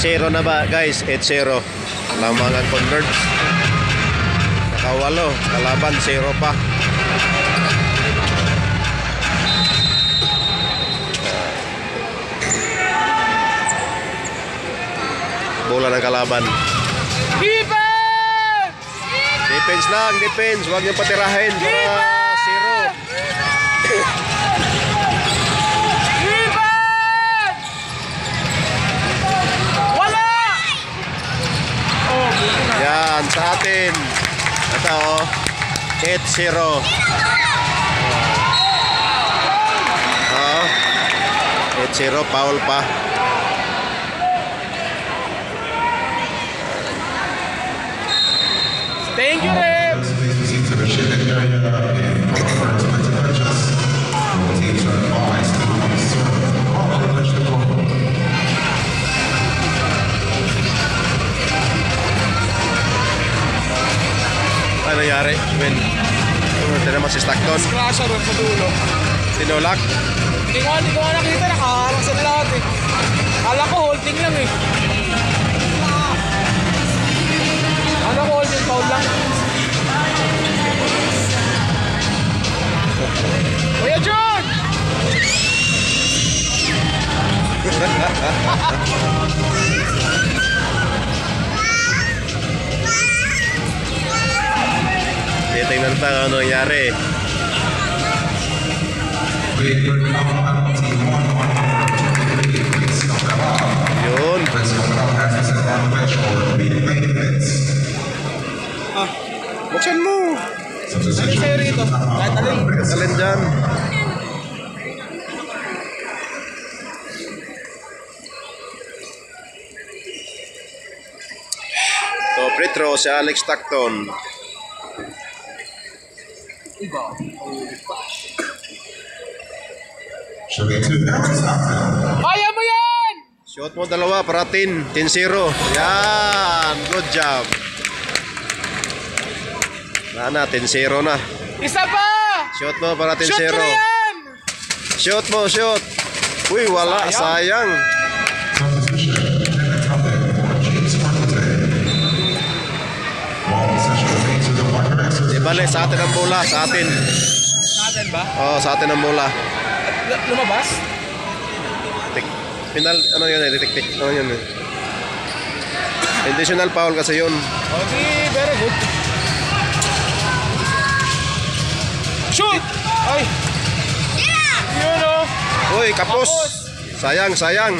8-0 na ba guys? 8-0 lamang ang Converge. Nakawalo, kalaban 0 pa. Bola ng kalaban. Defense! Defense lang, defense. Huwag niyong patirahin para 0. Wala! Yan, sa atin. Ito, 8-0. 8-0, foul pa. Thank you, Rep! Ano nangyari? When ito naman si Stockton. Crasher sa dulo. Tinulak. Hindi ko nga nakita, nakaharang sa lahat eh. Kala ko holding lang eh. Ano ko holding, foul lang. Kuya John! Tingnan pa ano nangyari. Yun. Buksan mo. Alin sa'yo rito? Kahit alin. Alin dyan. So, free throw si Alex Stockton. Kaya mo yan! Shot mo dalawa para 10. 10-0. Yan. Good job. Na 10-0 na. Isa pa! Shot mo para 10-0. Shoot ko na yan! Shoot mo, shoot. Uy, wala. Sayang. Di bale, sa atin ang bola. Sa atin. Sa atin ba? Oo, sa atin ang bola. Lumabas? Final, ano yun eh? Tik-tik. Ano yun eh? Intentional foul kasi yun. Okay, very good. Shoot! Ay! Yun o! Uy, kapos. Sayang, sayang.